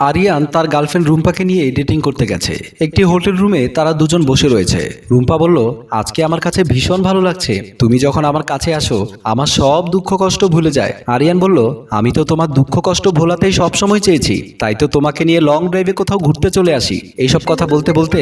আরিয়ান তার গার্লফ্রেন্ড রুম্পাকে নিয়ে ডেটিং করতে গেছে। একটি হোটেল রুমে তারা দুজন বসে রয়েছে। রুম্পা বলল, আজকে আমার কাছে ভীষণ ভালো লাগছে। তুমি যখন আমার কাছে আসো আমার সব দুঃখ কষ্ট ভুলে যায়। আরিয়ান বলল, আমি তো তোমার দুঃখ কষ্ট ভোলাতেই সবসময় চেয়েছি, তাই তো তোমাকে নিয়ে লং ড্রাইভে কোথাও ঘুরতে চলে আসি। এইসব কথা বলতে বলতে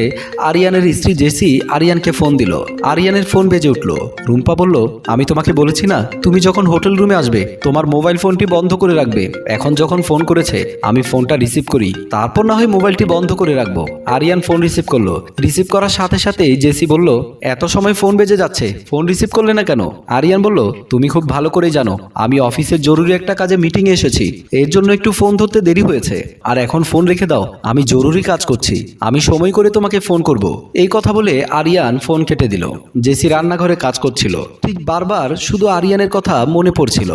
আরিয়ানের স্ত্রী জেসি আরিয়ানকে ফোন দিল। আরিয়ানের ফোন বেজে উঠল। রুম্পা বলল, আমি তোমাকে বলেছি না তুমি যখন হোটেল রুমে আসবে তোমার মোবাইল ফোনটি বন্ধ করে রাখবে। এখন যখন ফোন করেছে আমি ফোনটা রিসিভ করি, তারপর না হয় মোবাইলটি বন্ধ করে রাখবো। আরিয়ান ফোন রিসিভ করলো। রিসিভ করার সাথে সাথেই জেসি বলল, এত সময় ফোন বেজে যাচ্ছে, ফোন রিসিভ করলে না কেন? আরিয়ান বলল, তুমি খুব ভালো করেই জানো আমি অফিসের জরুরি একটা কাজে মিটিং এ এসেছি, এর জন্য একটু ফোন ধরতে দেরি হয়েছে। আর এখন ফোন রেখে দাও, আমি জরুরি কাজ করছি, আমি সময় করে তোমাকে ফোন করব। এই কথা বলে আরিয়ান ফোন কেটে দিল। জেসি রান্নাঘরে কাজ করছিল। ঠিক বারবার শুধু আরিয়ানের কথা মনে পড়ছিল।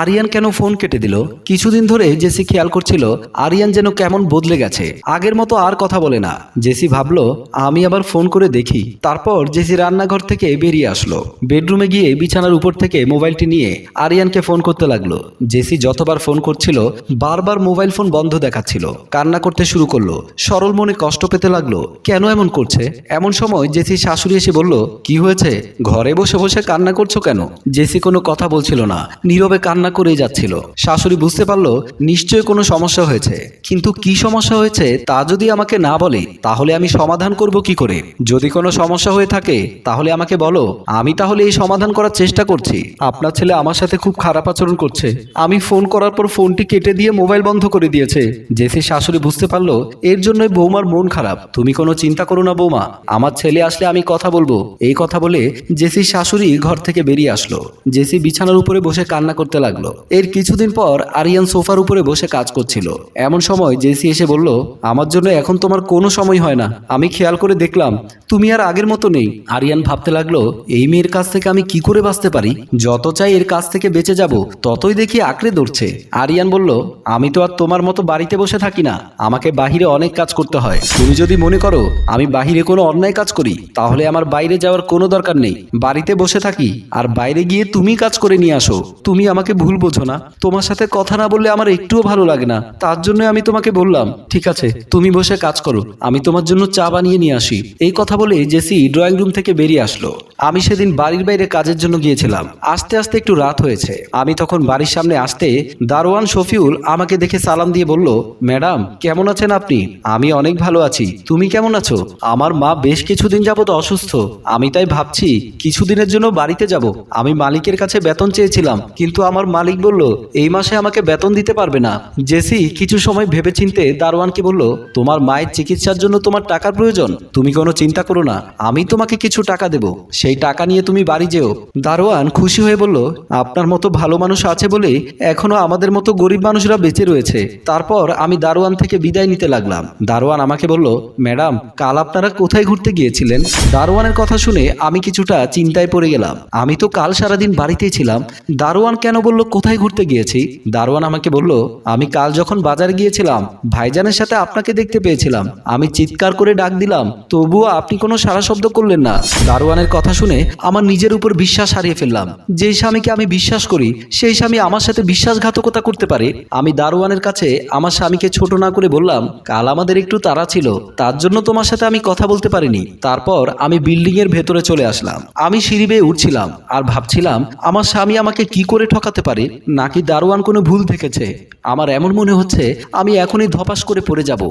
আরিয়ান কেন ফোন কেটে দিল? কিছুদিন ধরে জেসি খেয়াল করছিল আরিয়ান যেন কেমন বদলে গেছে, আগের মতো আর কথা বলে না। জেসি ভাবলো আমি আবার ফোন করে দেখি। তারপর জেসি রান্নাঘর থেকে বেরিয়ে আসলো। বেডরুমে গিয়ে বিছানার উপর থেকে মোবাইলটি নিয়ে আরিয়ানকে ফোন করতে লাগলো। জেসি যতবার ফোন করছিল বারবার মোবাইল ফোন বন্ধ দেখাচ্ছিল। কান্না করতে শুরু করলো। সরল মনে কষ্ট পেতে লাগলো, কেন এমন করছে? এমন সময় জেসির শাশুড়ি এসে বলল, কি হয়েছে? ঘরে বসে বসে কান্না করছো কেন? জেসি কোনো কথা বলছিল না, নীরবে কান্না করেই যাচ্ছিল। শাশুড়ি বুঝতে পারলো নিশ্চয়ই কোনো সমস্যা হয়েছে, কিন্তু কি সমস্যা হয়েছে তা যদি আমাকে না বলে তাহলে আমি সমাধান করব কি করে? যদি কোনো সমস্যা হয়ে থাকে তাহলে আমাকে বলো, আমি তাহলে এই সমাধান করার চেষ্টা করছি। আপনার ছেলে আমার সাথে খুব খারাপ আচরণ করছে, আমি ফোন করার পর ফোনটি কেটে দিয়ে মোবাইল বন্ধ করে দিয়েছে। জেসির শাশুড়ি বুঝতে পারলো এর জন্যই বৌমার মন খারাপ। তুমি কোনো চিন্তা করো না বৌমা, আমার ছেলে আসলে আমি কথা বলবো। এই কথা বলে জেসির শাশুড়ি ঘর থেকে বেরিয়ে আসলো। জেসি বিছানার উপরে বসে কান্না করতে লাগলো। এর কিছুদিন পর আরিয়ান সোফার উপরে বসে কাজ করছিল। এমন সময় জেসি এসে বলল, আমার জন্য এখন তোমার কোনো সময় হয় না, আমি খেয়াল করে দেখলাম তুমি আর আগের মতো নেই। আরিয়ান ভাবতে লাগলো এই মেয়ের কাছ থেকে আমি কি করে বাঁচতে পারি? যত চাই এর কাছ থেকে বেঁচে যাব ততই দেখি আঁকড়ে ধরছে। আরিয়ান বলল, আমি তো আর তোমার মতো বাড়িতে বসে থাকি না, আমাকে বাহিরে অনেক কাজ করতে হয়। তুমি যদি মনে করো আমি বাহিরে কোনো অন্যায় কাজ করি তাহলে আমার বাইরে যাওয়ার কোনো দরকার নেই। বাড়িতে বসে থাকি আর বাইরে গিয়ে তুমি কাজ করে নিয়ে আসো। তুমি আমাকে ভুল বোঝো না, তোমার সাথে কথা না বললে আমার একটুও ভালো লাগে না, তার জন্য আমি তোমাকে বললাম ঠিক আছে তুমি বসে কাজ করো, আমি তোমার জন্য চা বানিয়ে নিয়ে আসি। এই কথা বলে জেসি ড্রয়িং রুম থেকে বেরিয়ে আসলো। আমি সেদিন বাড়ির বাইরে কাজের জন্য গিয়েছিলাম, আস্তে আস্তে একটু রাত হয়েছে। আমি তখন বাড়ির সামনে আসতে দারোয়ান শফিউল আমাকে দেখে সালাম দিয়ে বলল, ম্যাডাম কেমন আছেন আপনি? আমি অনেক ভালো আছি, তুমি কেমন আছো? আমার মা বেশ কিছুদিন যাবত অসুস্থ, আমি তাই ভাবছি কিছুদিনের জন্য বাড়িতে যাব। আমি মালিকের কাছে বেতন চেয়েছিলাম, কিন্তু আমার মালিক বলল এই মাসে আমাকে বেতন দিতে পারবে না। জেসি কিছু সময় ভেবেচিন্তে দারোয়ানকে বলল, তোমার মায়ের চিকিৎসার জন্য তোমার টাকার প্রয়োজন, তুমি কোনো চিন্তা করো না, আমি তোমাকে কিছু টাকা দেব, সেই টাকা নিয়ে তুমি বাড়ি যেও। দারোয়ান খুশি হয়ে বলল, আপনার মতো ভালো মানুষ আছে বলে এখনো আমাদের মতো গরিব মানুষরা বেঁচে রয়েছে। তারপর আমি দারোয়ান থেকে বিদায় নিতে লাগলাম। দারোয়ান আমাকে বলল, ম্যাডাম কাল আপনারা কোথায় ঘুরতে গিয়েছিলেন? দারোয়ানের কথা শুনে আমি কিছুটা চিন্তায় পড়ে গেলাম। আমি তো কাল সারাদিন বাড়িতেই ছিলাম, দারোয়ান কেন বলল কোথায় ঘুরতে গিয়েছি? দারোয়ান আমাকে বলল, আমি কাল যখন বাজারে গিয়েছিলাম ভাইজানের সাথে আপনাকে দেখতে পেয়েছিলাম, আমি চিৎকার করে ডাক দিলাম তবুও আপনি কোনো সাড়া শব্দ করলেন না। দারোয়ানের কথা শুনে আমার নিজের উপর বিশ্বাস হারিয়ে ফেললাম। যেই স্বামীকে আমি বিশ্বাস করি সেই স্বামী আমার সাথে বিশ্বাসঘাতকতা করতে পারে? আমি দারোয়ানের কাছে আমার স্বামীকে ছোট না করে বললাম, কাল আমাদের একটু তাড়া ছিল, তার জন্য তোমার সাথে আমি কথা বলতে পারিনি। তারপর আমি বিল্ডিং এর ভেতরে চলে আসলাম। আমি সিঁড়ি বেয়ে উঠছিলাম আর ভাবছিলাম আমার স্বামী আমাকে কি করে ঠকাতে পারে, নাকি দারোয়ান কোনো ভুল দেখেছে। আমার এমন মনে হচ্ছে আমি এখনই ধপাস করে পড়ে যাব,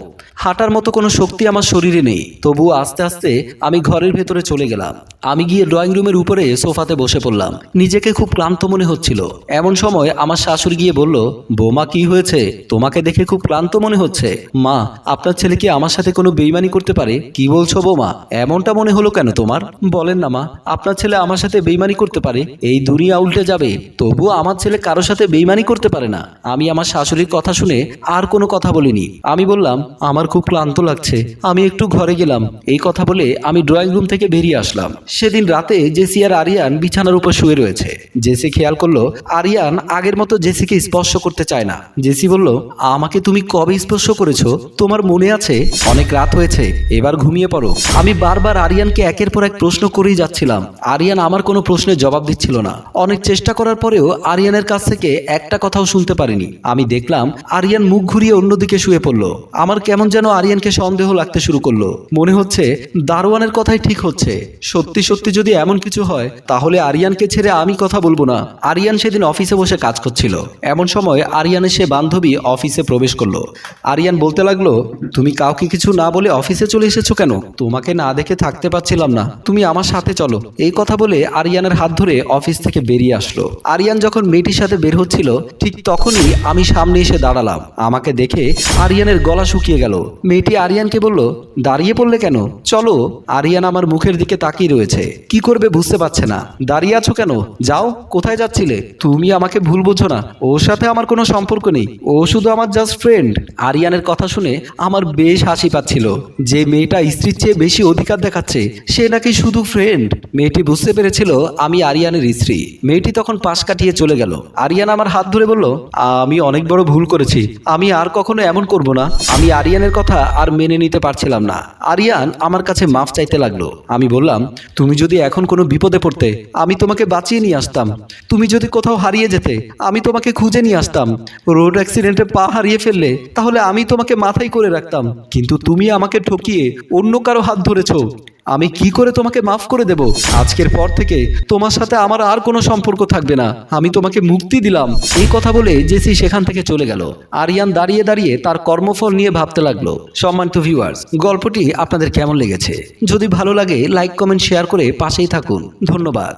হাঁটার মতো কোনো শক্তি আমার শরীরে নেই। তবুও আস্তে আস্তে আমি ঘরের ভেতরে চলে গেলাম। আমি গিয়ে ড্রয়িং রুমের উপরে সোফাতে বসে পড়লাম। নিজেকে খুব ক্লান্ত মনে হচ্ছিল। এমন সময় আমার শাশুড়ি গিয়ে বলল, বৌমা কি হয়েছে? তোমাকে দেখে খুব ক্লান্ত মনে হচ্ছে। মা, আপনার ছেলে কি আমার সাথে কোনো বেইমানি করতে পারে? কি বলছো বৌমা, এমনটা মনে হলো কেন তোমার? বলেন না মা, আপনার ছেলে আমার সাথে বেইমানি করতে পারে? এই দুনিয়া উল্টে যাবে, তবুও আমার ছেলে কারোর সাথে বেইমানি করতে পারে না। আমি আমার শাশুড়ির কথা শুনে আর কোনো কথা বলিনি। আমি বললাম, আমার খুব ক্লান্ত লাগছে, আমি একটু ঘরে গেলাম। এই কথা বলে আমি ড্রয়িং রুম থেকে বেরিয়ে আসলাম। সেদিন রাতে জেসি আর আরিয়ান বিছানার উপর শুয়ে রয়েছে। জেসি খেয়াল করলো আরিয়ান আগের মতো জেসিকে স্পর্শ করতে চায় না। জেসি বলল, আমাকে তুমি কবে স্পর্শ করেছো? তোমার মনে আছে? অনেক রাত হয়েছে, এবার ঘুমিয়ে পড়ো। আমি বারবার আরিয়ানকে একের পর এক প্রশ্ন করেই যাচ্ছিলাম। আরিয়ান আমার কোনো প্রশ্নের জবাব দিচ্ছিল না। অনেক চেষ্টা করার পরেও আরিয়ান আরিয়ানের কাছ থেকে একটা কথাও শুনতে পারিনি। আমি দেখলাম আরিয়ান মুখ ঘুরিয়ে অন্যদিকে শুয়ে পড়ল। আমার কেমন যেন আরিয়ানকে সন্দেহ লাগতে শুরু করলো। মনে হচ্ছে দারোয়ানের কথাই ঠিক হচ্ছে। সত্যি সত্যি যদি এমন কিছু হয় তাহলে আরিয়ানকে ছেড়ে আমি কথা বলবো না। আরিয়ান সেদিন অফিসে বসে কাজ করছিল। এমন সময় আরিয়ানের সে বান্ধবী অফিসে প্রবেশ করলো। আরিয়ান বলতে লাগলো, তুমি কাউকে কিছু না বলে অফিসে চলে এসেছো কেন? তোমাকে না দেখে থাকতে পারছিলাম না, তুমি আমার সাথে চলো। এই কথা বলে আরিয়ানের হাত ধরে অফিস থেকে বেরিয়ে আসলো। আরিয়ান যখন মেয়েটির সাথে বের হচ্ছিল ঠিক তখনই আমি সামনে এসে দাঁড়ালাম। আমাকে দেখে আরিয়ানের গলা শুকিয়ে গেল। মেয়েটি আরিয়ানকে বলল, দাঁড়িয়ে পড়লে কেন? চলো। আরিয়ান আমার মুখের দিকে তাকিয়ে রয়েছে, কি করবে বুঝতে পারছে না। দাঁড়িয়ে আছো কেন? যাও, কোথায় যাচ্ছিলে? তুমি আমাকে ভুল বোঝো না, ওর সাথে আমার কোনো সম্পর্ক নেই, ও শুধু আমার জাস্ট ফ্রেন্ড। আরিয়ানের কথা শুনে আমার বেশ হাসি পাচ্ছিল। যে মেয়েটা স্ত্রীর চেয়ে বেশি অধিকার দেখাচ্ছে সে নাকি শুধু ফ্রেন্ড। মেয়েটি বুঝতে পেরেছিল আমি আরিয়ানের স্ত্রী। মেয়েটি তখন পাশ কাটিয়ে চলে গেল। আরিয়ান আমার হাত ধরে বলল, আমি অনেক বড় ভুল করেছি, আমি আর কখনো এমন করব না। আমি আরিয়ানের কথা আর মেনে নিতে পারছিলাম না। আরিয়ান আমার কাছে মাফ চাইতে লাগলো। আমি বললাম, তুমি যদি এখন কোনো বিপদে পড়তে আমি তোমাকে বাঁচিয়ে নিয়ে আসতাম। তুমি যদি কোথাও হারিয়ে যেতে আমি তোমাকে খুঁজে নিয়ে আসতাম। রোড অ্যাক্সিডেন্টে পা হারিয়ে ফেললে তাহলে আমি তোমাকে মাথায় করে রাখতাম। কিন্তু তুমি আমাকে ঠকিয়ে অন্য কারো হাত ধরেছো। আমি কি করে তোমাকে মাফ করে দেব? আজকের পর থেকে তোমার সাথে আমার আর কোনো সম্পর্ক থাকবে না। আমি তোমাকে মুক্তি দিলাম। এই কথা বলে জেসি সেখান থেকে চলে গেল। আরিয়ান দাঁড়িয়ে দাঁড়িয়ে তার কর্মফল নিয়ে ভাবতে লাগলো। সম্মানিত ভিউয়ার্স, গল্পটি আপনাদের কেমন লেগেছে? যদি ভালো লাগে লাইক কমেন্ট শেয়ার করে পাশেই থাকুন। ধন্যবাদ।